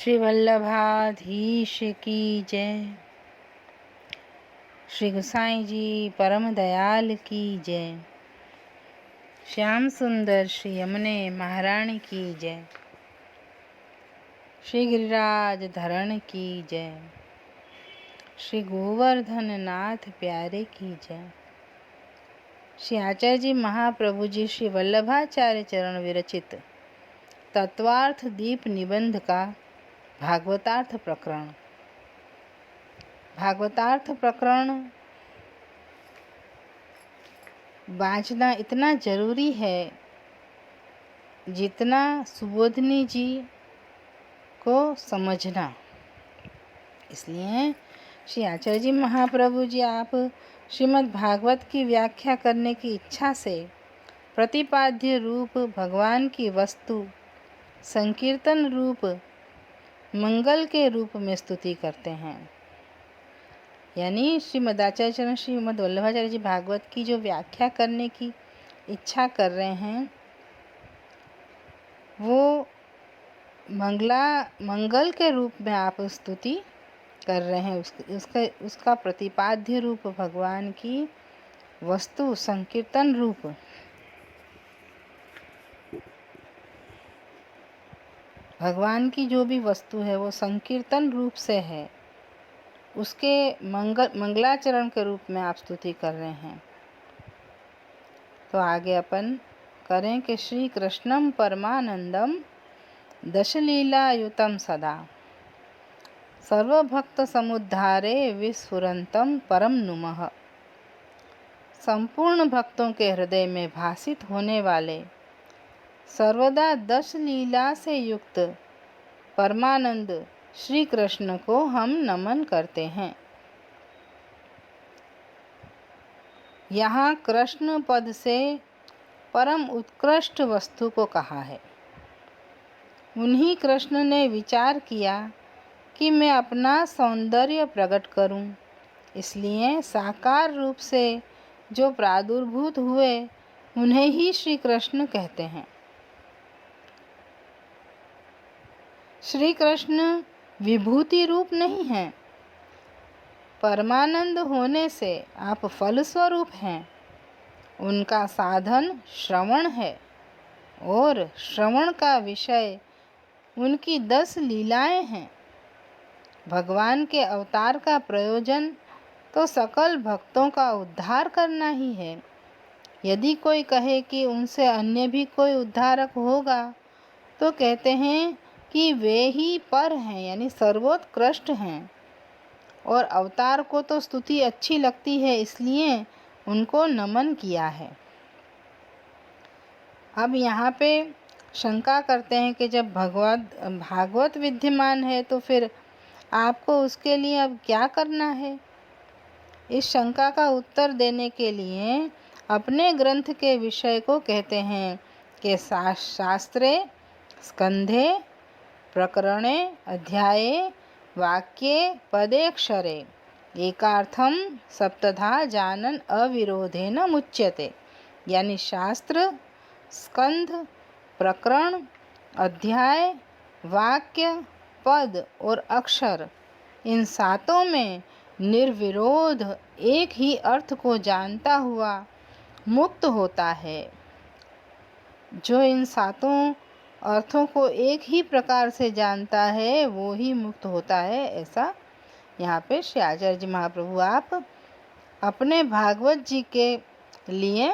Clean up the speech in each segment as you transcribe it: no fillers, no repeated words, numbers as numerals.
श्री वल्लभाधीश की जय। श्री गोसाई जी परम दयाल की जय। श्याम सुंदर श्री यमुने महारानी की जय। श्री गिरिराज धरण की जय। श्री गोवर्धन नाथ प्यारे की जय। श्री आचार्य जी महाप्रभु जी श्री वल्लभाचार्य चरण विरचित तत्वार्थ दीप निबंध का भागवतार्थ प्रकरण। भागवतार्थ प्रकरण वांचना इतना जरूरी है जितना सुबोधनी जी को समझना। इसलिए श्री आचार्य जी महाप्रभु जी आप श्रीमद् भागवत की व्याख्या करने की इच्छा से प्रतिपाद्य रूप भगवान की वस्तु संकीर्तन रूप मंगल के रूप में स्तुति करते हैं। यानी श्रीमद् आचार्य चरण श्रीमद् वल्लभाचार्य जी भागवत की जो व्याख्या करने की इच्छा कर रहे हैं वो मंगल के रूप में आप स्तुति कर रहे हैं। उसका प्रतिपाद्य रूप भगवान की वस्तु संकीर्तन रूप भगवान की जो भी वस्तु है वो संकीर्तन रूप से है, उसके मंगलाचरण के रूप में आप स्तुति कर रहे हैं। तो आगे अपन करें कि श्री कृष्णम परमानंदम दशलीलायुतम सदा सर्वभक्त समुद्धारे विस्फुरंतम परम नुमः। संपूर्ण भक्तों के हृदय में भासित होने वाले सर्वदा 10 लीला से युक्त परमानंद श्री कृष्ण को हम नमन करते हैं। यहाँ कृष्ण पद से परम उत्कृष्ट वस्तु को कहा है। उन्हीं कृष्ण ने विचार किया कि मैं अपना सौंदर्य प्रकट करूं, इसलिए साकार रूप से जो प्रादुर्भूत हुए उन्हें ही श्री कृष्ण कहते हैं। श्री कृष्ण विभूति रूप नहीं हैं। परमानंद होने से आप फलस्वरूप हैं। उनका साधन श्रवण है और श्रवण का विषय उनकी 10 लीलाएं हैं। भगवान के अवतार का प्रयोजन तो सकल भक्तों का उद्धार करना ही है। यदि कोई कहे कि उनसे अन्य भी कोई उद्धारक होगा तो कहते हैं कि वे ही पर हैं, यानी सर्वोत्कृष्ट हैं। और अवतार को तो स्तुति अच्छी लगती है, इसलिए उनको नमन किया है। अब यहाँ पे शंका करते हैं कि जब भागवत विद्यमान है तो फिर आपको उसके लिए अब क्या करना है। इस शंका का उत्तर देने के लिए अपने ग्रंथ के विषय को कहते हैं कि शास्त्रे स्कंधे प्रकरणे अध्याये वाक्ये पदेक्षरे एकार्थम सप्तधा जानन अविरोधेन मुच्यते। यानी शास्त्र, स्कंध, प्रकरण, अध्याय, वाक्य, पद और अक्षर, इन सातों में निर्विरोध एक ही अर्थ को जानता हुआ मुक्त होता है। जो इन सातों अर्थों को एक ही प्रकार से जानता है वो ही मुक्त होता है। ऐसा यहाँ पे श्री आचार्य जी महाप्रभु आप अपने भागवत जी के लिए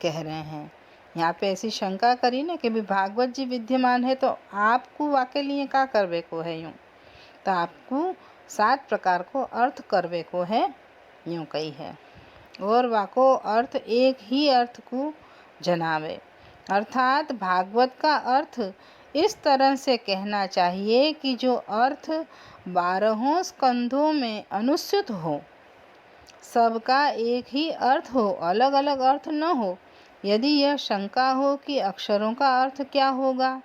कह रहे हैं। यहाँ पे ऐसी शंका करी ना कि भी भागवत जी विद्यमान है तो आपको वाके लिए क्या करवे को है। यूँ तो आपको 7 प्रकार को अर्थ करवे को है, यूँ कही है। और वाको अर्थ एक ही अर्थ को जनावे, अर्थात भागवत का अर्थ इस तरह से कहना चाहिए कि जो अर्थ 12 स्कंधों में अनुस्यूत हो, सबका एक ही अर्थ हो, अलग अलग अर्थ न हो। यदि यह शंका हो कि अक्षरों का अर्थ क्या होगा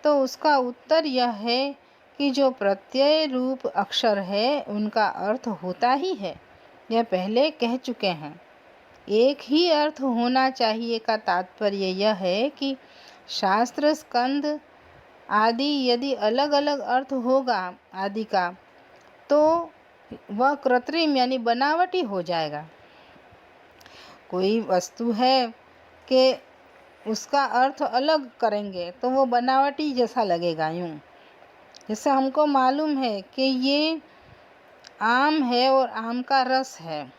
तो उसका उत्तर यह है कि जो प्रत्यय रूप अक्षर है उनका अर्थ होता ही है। यह पहले कह चुके हैं। एक ही अर्थ होना चाहिए का तात्पर्य यह है कि शास्त्र, स्कंद, आदि यदि अलग अलग अर्थ होगा आदि का, तो वह कृत्रिम यानी बनावटी हो जाएगा। कोई वस्तु है कि उसका अर्थ अलग करेंगे तो वो बनावटी जैसा लगेगा। यूँ जैसे हमको मालूम है कि ये आम है और आम का रस है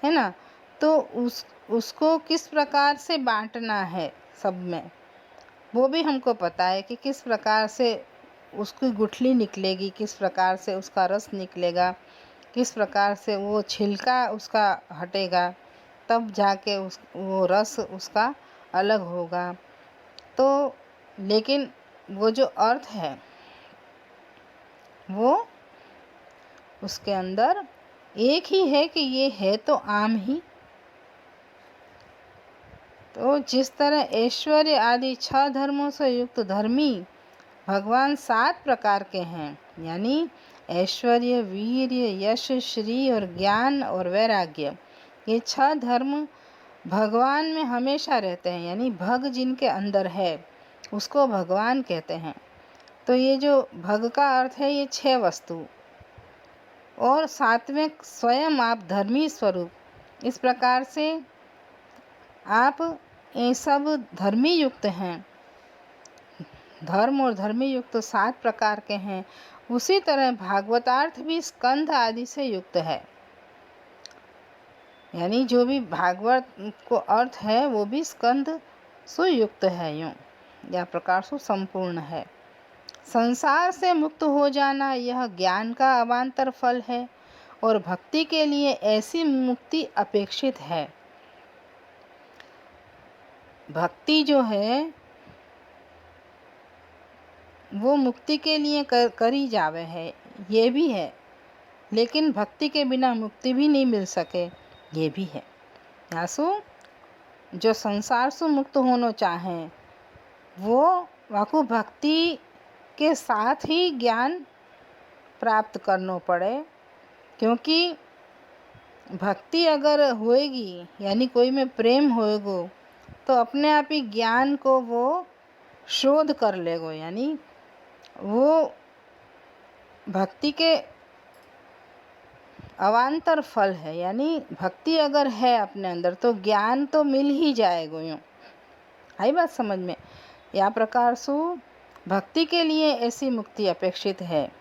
ना, तो उसको किस प्रकार से बांटना है सब में, वो भी हमको पता है कि किस प्रकार से उसकी गुठली निकलेगी, किस प्रकार से उसका रस निकलेगा, किस प्रकार से वो छिलका उसका हटेगा, तब जाके वो रस उसका अलग होगा। तो लेकिन वो जो अर्थ है वो उसके अंदर एक ही है कि ये है तो आम ही। तो जिस तरह ऐश्वर्य आदि 6 धर्मों से युक्त धर्मी भगवान 7 प्रकार के हैं, यानी ऐश्वर्य, वीर्य, यश, श्री और ज्ञान और वैराग्य, ये 6 धर्म भगवान में हमेशा रहते हैं, यानी भग जिनके अंदर है उसको भगवान कहते हैं। तो ये जो भग का अर्थ है ये 6 वस्तु, और 7वें स्वयं आप धर्मी स्वरूप। इस प्रकार से आप ये सब धर्मी युक्त हैं, धर्म और धर्मी युक्त 7 प्रकार के हैं। उसी तरह भागवतार्थ भी स्कंध आदि से युक्त है, यानी जो भी भागवत को अर्थ है वो भी स्कंध सुयुक्त है, यूँ या प्रकार से संपूर्ण है। संसार से मुक्त हो जाना यह ज्ञान का अवान्तर फल है, और भक्ति के लिए ऐसी मुक्ति अपेक्षित है। भक्ति जो है वो मुक्ति के लिए करी जावे है, ये भी है, लेकिन भक्ति के बिना मुक्ति भी नहीं मिल सके, ये भी है। यासु जो संसार से मुक्त होना चाहें वो वाकु भक्ति के साथ ही ज्ञान प्राप्त करना पड़े, क्योंकि भक्ति अगर होएगी यानी कोई में प्रेम होएगो तो अपने आप ही ज्ञान को वो शोध कर लेगो, यानी वो भक्ति के अवान्तर फल है। यानी भक्ति अगर है अपने अंदर तो ज्ञान तो मिल ही जाएगा। यूँ आई बात समझ में? या प्रकार से भक्ति के लिए ऐसी मुक्ति अपेक्षित है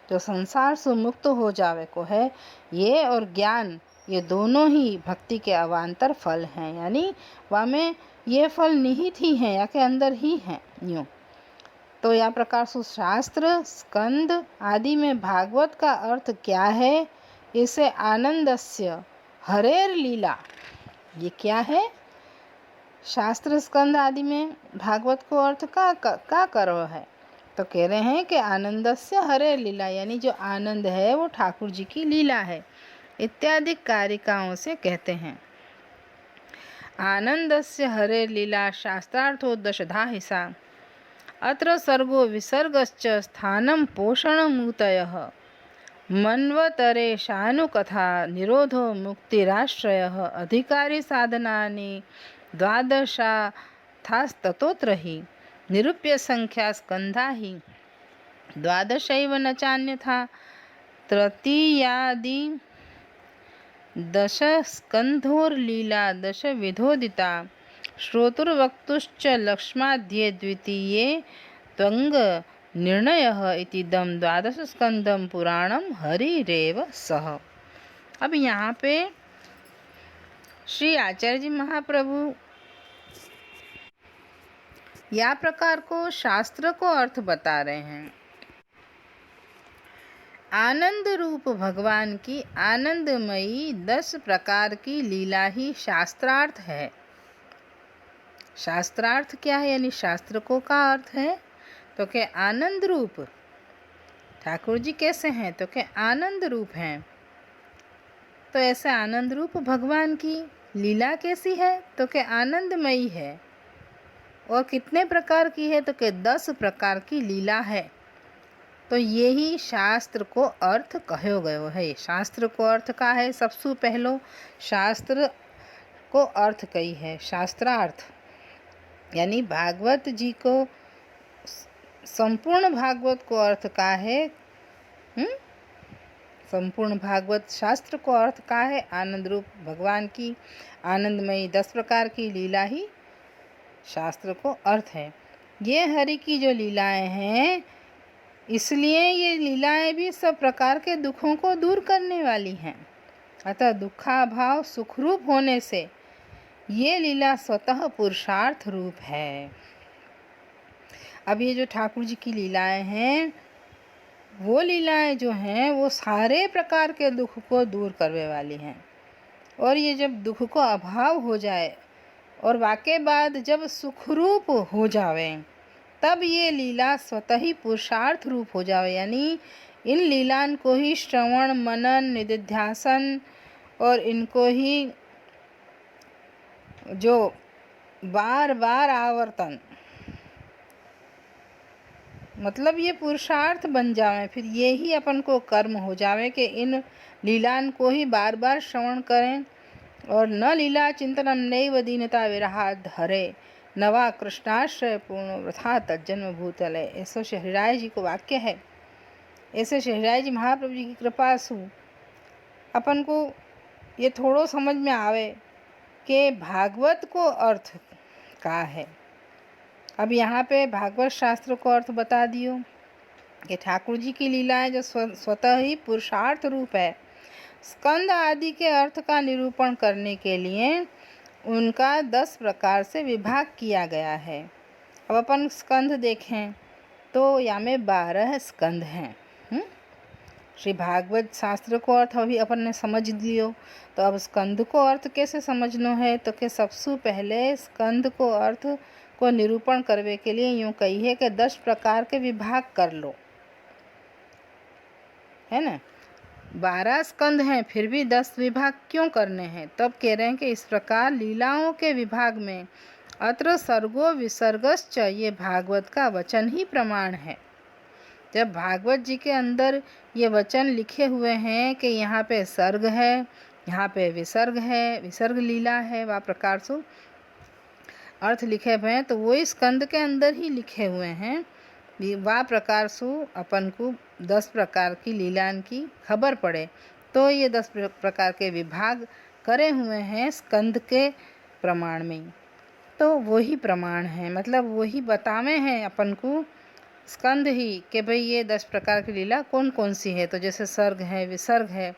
जो संसार से मुक्त हो जावे को है। ये और ज्ञान ये दोनों ही भक्ति के अवान्तर फल हैं, यानी वहाँ में ये फल निहित ही हैं या के अंदर ही हैं। यूँ तो या प्रकार से शास्त्र स्कंद आदि में भागवत का अर्थ क्या है, इसे आनंदस्य हरेर लीला, ये क्या है? शास्त्र स्कंद आदि में भागवत को अर्थ का करो है, तो कह रहे हैं कि आनंदस्य हरेर लीला, यानी जो आनंद है वो ठाकुर जी की लीला है इत्यादि कारिकाओं से कहते हैं। आनंदस्य हरेर लीला शास्त्रार्थो दशधा हिसा, अत्र सर्गो विसर्गश्च स्थानं पोषणमूतयः, मन्वतरेशानुकथा निरोधो मुक्तिराश्रयः, अधिकारी साधनानि द्वादशाथास्ततोत्र हि, निरूप्य संख्या स्कंधा हि द्वादशैव न चान्यथा, तृतीयादि दश स्कंधोर्लीला दश विधोदिता, श्रोतुर्वक्तुश्च लक्ष्माध्ये द्वितीये त्वंग निर्णयः इतिदं द्वादश स्कंदम पुराणम हरिरेव सह। अब यहाँ पे श्री आचार्य जी महाप्रभु या प्रकार को शास्त्र को अर्थ बता रहे हैं। आनंद रूप भगवान की आनंदमयी 10 प्रकार की लीला ही शास्त्रार्थ है। शास्त्रार्थ क्या है? यानी शास्त्र को का अर्थ है तो के आनंद रूप। ठाकुर जी कैसे हैं? तो के आनंद रूप हैं। तो ऐसे आनंद रूप भगवान की लीला कैसी है? तो के आनंदमयी है। और कितने प्रकार की है? तो के 10 प्रकार की लीला है। तो यही शास्त्र को अर्थ कहो गयो है। शास्त्र को अर्थ का है सबसे पहलो शास्त्र को अर्थ कही है शास्त्रार्थ, यानी भागवत जी को संपूर्ण भागवत को अर्थ का है? संपूर्ण भागवत शास्त्र को अर्थ का है? आनंद रूप भगवान की आनंदमयी 10 प्रकार की लीला ही शास्त्र को अर्थ है। ये हरि की जो लीलाएं हैं, इसलिए ये लीलाएं भी सब प्रकार के दुखों को दूर करने वाली हैं। अतः दुखाभाव सुखरूप होने से ये लीला स्वतः पुरुषार्थ रूप है। अब ये जो ठाकुर जी की लीलाएं हैं, वो लीलाएं जो हैं वो सारे प्रकार के दुख को दूर करने वाली हैं। और ये जब दुख को अभाव हो जाए और वाके बाद जब सुखरूप हो जावे, तब ये लीला स्वतः ही पुरुषार्थ रूप हो जावे। यानी इन लीलान को ही श्रवण मनन निधिध्यासन और इनको ही जो बार बार आवर्तन, मतलब ये पुरुषार्थ बन जावे। फिर ये ही अपन को कर्म हो जावे कि इन लीलान को ही बार बार श्रवण करें। और न लीला चिंतनम नैव दीनता विरहाद हरे, नवा कृष्णाश्रय पूर्ण वृथा तज्जन्म भूतले। ऐसा शहराय जी को वाक्य है। ऐसे शहराय जी महाप्रभु जी की कृपा से अपन को ये थोड़ो समझ में आवे कि भागवत को अर्थ का है। अब यहाँ पे भागवत शास्त्र को अर्थ बता दियो कि ठाकुर जी की लीलाएं जो स्वतः ही पुरुषार्थ रूप है। स्कंद आदि के अर्थ का निरूपण करने के लिए उनका 10 प्रकार से विभाग किया गया है। अब अपन स्कंद देखें तो यहाँ में 12 स्कंद हैं। श्री भागवत शास्त्र को अर्थ अभी अपन ने समझ लियो, तो अब स्कंद को अर्थ कैसे समझना है? तो कि सबसे पहले स्कंद को अर्थ को निरूपण करने के लिए यूँ कहिए कि 10 प्रकार के विभाग कर लो, है ना। 12 स्कंद हैं, फिर भी 10 विभाग क्यों करने हैं? तब कह रहे हैं कि इस प्रकार लीलाओं के विभाग में अत्र सर्गो विसर्गश्च, ये भागवत का वचन ही प्रमाण है। जब भागवत जी के अंदर ये वचन लिखे हुए हैं कि यहाँ पे सर्ग है, यहाँ पे विसर्ग है, विसर्ग लीला है, वह प्रकार से अर्थ लिखे हुए हैं, तो वो स्कंद के अंदर ही लिखे हुए हैं। वह प्रकार से अपन को 10 प्रकार की लीलान की खबर पड़े, तो ये 10 प्रकार के विभाग करे हुए हैं स्कंद के प्रमाण में। तो वही प्रमाण है, मतलब वही बतावे हैं अपन को स्कंद ही कि भाई ये 10 प्रकार की लीला कौन कौन सी है। तो जैसे सर्ग है, विसर्ग है,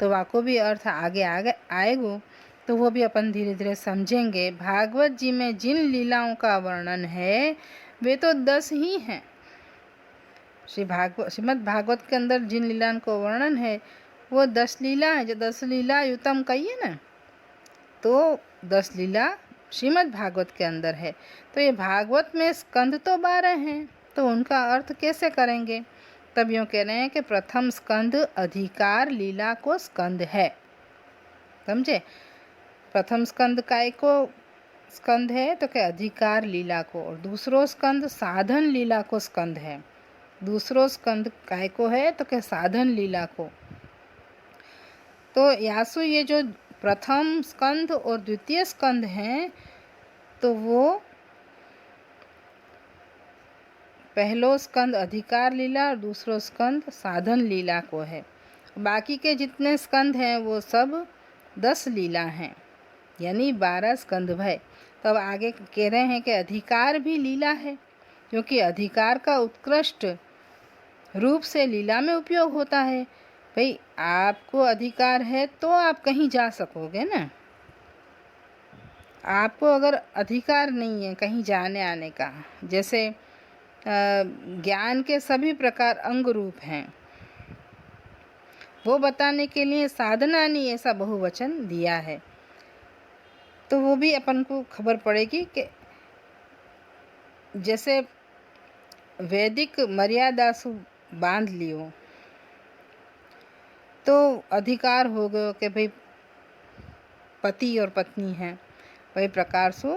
तो वाको भी अर्थ आगे आगे आएगो, तो वो भी अपन धीरे धीरे समझेंगे। भागवत जी में जिन लीलाओं का वर्णन है वे तो 10 ही हैं। श्रीमद् भागवत के अंदर जिन लीलाओं को वर्णन है वो 10 लीला है। जो 10 लीला युतम कहिए ना, तो 10 लीला श्रीमद् भागवत के अंदर है। तो ये भागवत में स्कंद तो 12 हैं, तो उनका अर्थ कैसे करेंगे? तब यूँ कह रहे हैं कि प्रथम स्कंद अधिकार लीला को स्कंद है। समझे? प्रथम स्कंद काय को स्कंद है? तो क्या अधिकार लीला को। और दूसरो स्कंद साधन लीला को स्कंद है। दूसरो स्कंद काय को है? तो क्या साधन लीला को। तो यासु ये जो प्रथम स्कंद और द्वितीय स्कंद हैं, तो वो पहलो स्कंद अधिकार लीला और दूसरो स्कंद साधन लीला को है। बाकी के जितने स्कंद हैं वो सब 10 लीला हैं, यानी 12 स्कंद भय। तब आगे कह रहे हैं कि अधिकार भी लीला है, क्योंकि अधिकार का उत्कृष्ट रूप से लीला में उपयोग होता है। भाई आपको अधिकार है तो आप कहीं जा सकोगे ना। आपको अगर अधिकार नहीं है कहीं जाने आने का, जैसे ज्ञान के सभी प्रकार अंग रूप हैं, वो बताने के लिए साधनानी ऐसा बहुवचन दिया है, तो वो भी अपन को खबर पड़ेगी कि जैसे वैदिक मर्यादा से बांध लियो तो अधिकार हो गयो कि भाई पति और पत्नी हैं, वही प्रकार से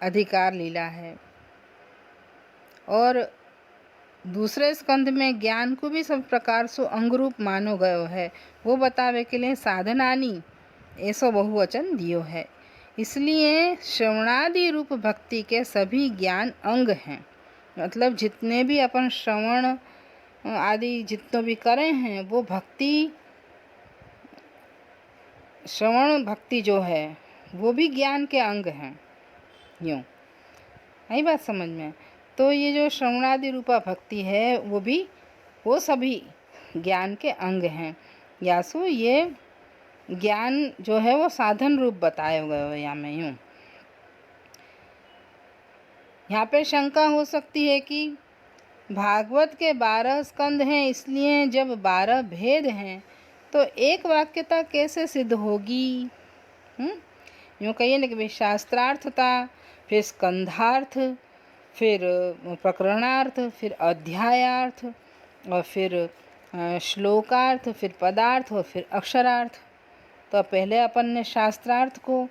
अधिकार लीला है। और दूसरे स्कंध में ज्ञान को भी सब प्रकार से अंगरूप मानो गयो है, वो बतावे के लिए साधनानी ऐसो बहुवचन दियो है। इसलिए श्रवणादि रूप भक्ति के सभी ज्ञान अंग हैं। मतलब जितने भी अपन श्रवण आदि जितने भी करे हैं वो भक्ति, श्रवण भक्ति जो है वो भी ज्ञान के अंग हैं। यूँ आई बात समझ में। तो ये जो श्रवणादि रूपा भक्ति है वो सभी ज्ञान के अंग हैं। यासु ये ज्ञान जो है वो साधन रूप बताए गए हो यहाँ में। यूँ यहाँ पे शंका हो सकती है कि भागवत के 12 स्कंद हैं, इसलिए जब 12 भेद हैं तो एक वाक्यता कैसे सिद्ध होगी। यूँ कहिए ना कि भाई शास्त्रार्थता, फिर स्कंधार्थ, फिर प्रकरणार्थ, फिर अध्यायार्थ, और फिर श्लोकार्थ, फिर पदार्थ और फिर अक्षरार्थ। तो पहले अपन ने शास्त्रार्थ को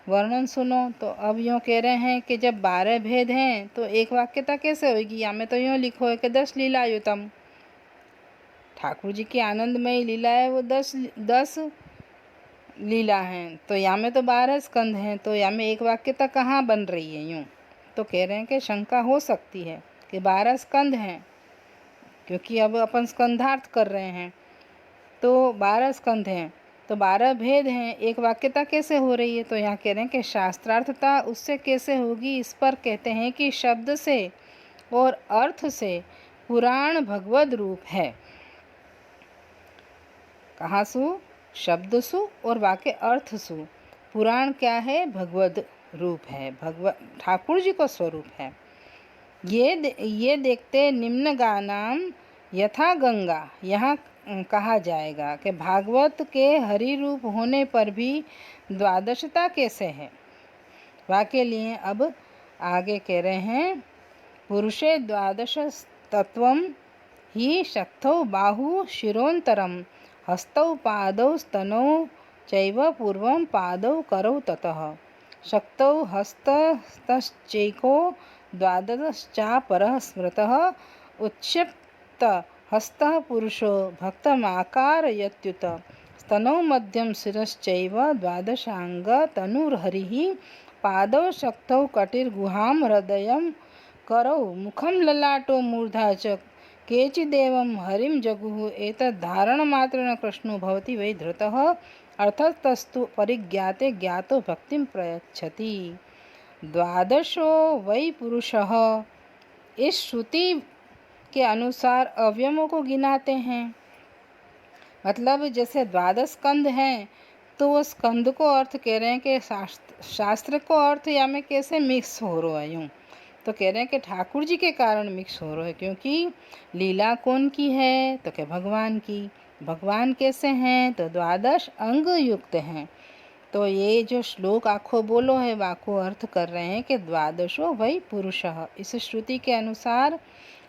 वर्णन सुनो। तो अब यूँ कह रहे हैं कि जब 12 भेद हैं तो एक वाक्यता कैसे होगी। यहाँ में तो यूँ लिखो है कि 10 लीलायुतम, ठाकुर जी की आनंदमयी लीला है वो 10 लीला हैं। तो यहाँ में तो 12 स्कंद हैं, तो यहाँ में एक वाक्यता कहाँ बन रही है। यूँ तो कह रहे हैं कि शंका हो सकती है कि 12 स्कंद हैं, क्योंकि अब अपन स्कंधार्थ कर रहे हैं तो 12 स्कंद हैं, तो 12 भेद हैं, एक वाक्यता कैसे हो रही है। तो यहाँ कह रहे हैं कि शास्त्रार्थता उससे कैसे होगी। इस पर कहते हैं कि शब्द से और अर्थ से पुराण भगवद रूप है। कहाँ सु, शब्द सु और वाक्य अर्थ सु। पुराण क्या है, भगवद रूप है, भगवत ठाकुर जी का स्वरूप है। ये देखते निम्न गानाम यथा गंगा, यहाँ कहा जाएगा कि भागवत के हरि रूप होने पर भी द्वादशता कैसे है। वाक्य लिए अब आगे कह रहे हैं, पुरुषे द्वादश तत्वम ही शक्तौ बाहु शिरोन्तरम हस्तौ पादौ स्तनौ चैव पूर्वं पादौ करौ ततः शक्तौ हस्तश्चैको द्वादशश्चापरः स्मृतः उत्क्षिप्त हस्तः पुरुषो भक्तमाकारयत्युत स्तनौ मध्यं शिरश्चैव द्वादशांग तनुर्हरिः पादौ शक्तौ कटिर्गुहां हृदयं करौ मुखं ललाटो मूर्धा च केचिदेवं हरिं जगुः एतद्धारणमात्रेण कृष्णो भवति वै धृतः अर्थतस्तु परिज्ञाते ज्ञातो भक्तिं प्रयच्छति। द्वादशो वै पुरुषः, इस श्रुति के अनुसार अवयवों को गिनाते हैं। मतलब जैसे 12 स्कंद हैं तो वो स्कंद को अर्थ कह रहे हैं कि शास्त्र को अर्थ या में कैसे मिक्स हो रहा है। यूँ तो कह रहे हैं कि ठाकुर जी के कारण मिक्स हो रहा है, क्योंकि लीला कौन की है तो क्या भगवान की। भगवान कैसे हैं तो 12 अंग युक्त हैं। तो ये जो श्लोक आखो बोलो है वाको अर्थ कर रहे हैं कि द्वादशो वै पुरुषः। इस श्रुति के अनुसार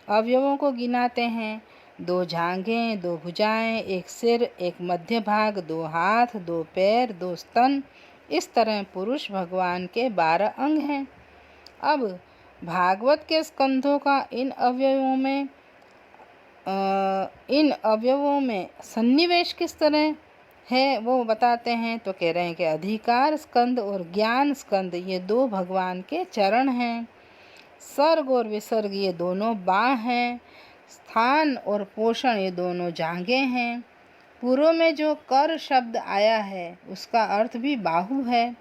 अवयवों को गिनाते हैं। 2 जांघें, 2 भुजाएं, 1 सिर, 1 मध्य भाग, 2 हाथ, 2 पैर, 2 स्तन। इस तरह पुरुष भगवान के 12 अंग हैं। अब भागवत के स्कंधों का इन अवयवों में सन्निवेश किस तरह है वो बताते हैं। तो कह रहे हैं कि अधिकार स्कंद और ज्ञान स्कंद ये 2 भगवान के चरण हैं। सर्ग और विसर्ग ये दोनों बाह हैं। स्थान और पोषण ये दोनों जांघें हैं। पूर्व में जो कर शब्द आया है उसका अर्थ भी बाहु है।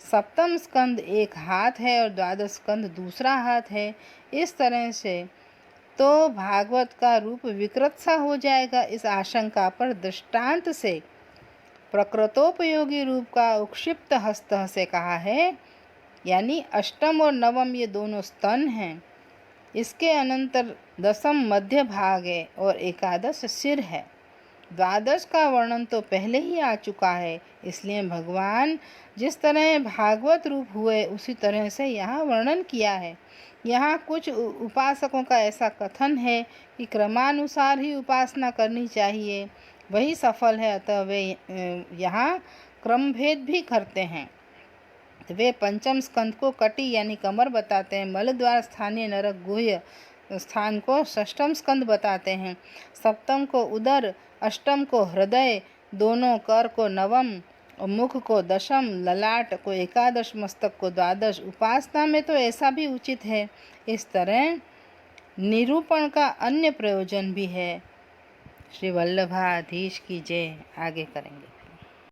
सप्तम स्कंद एक हाथ है और द्वादश स्कंद दूसरा हाथ है। इस तरह से तो भागवत का रूप विकृत सा हो जाएगा। इस आशंका पर दृष्टांत से प्रकृतोपयोगी रूप का उक्षिप्त हस्त से कहा है, यानी अष्टम और नवम ये दोनों स्तन हैं। इसके अनंतर 10th मध्य भाग है और 11 सिर है। 12 का वर्णन तो पहले ही आ चुका है, इसलिए भगवान जिस तरह भागवत रूप हुए उसी तरह से यहाँ वर्णन किया है। यहाँ कुछ उपासकों का ऐसा कथन है कि क्रमानुसार ही उपासना करनी चाहिए, वही सफल है, अतः वे यहाँ क्रम भेद भी करते हैं। वे पंचम स्कंद को कटी यानी कमर बताते हैं। मल द्वार स्थानीय नरक गुह्य स्थान को षष्ठम स्कंद बताते हैं। सप्तम को उदर, अष्टम को हृदय, दोनों कर को नवम और मुख को दशम, ललाट को एकादश, मस्तक को द्वादश। उपासना में तो ऐसा भी उचित है। इस तरह निरूपण का अन्य प्रयोजन भी है। श्री वल्लभाधीश की जय। आगे करेंगे।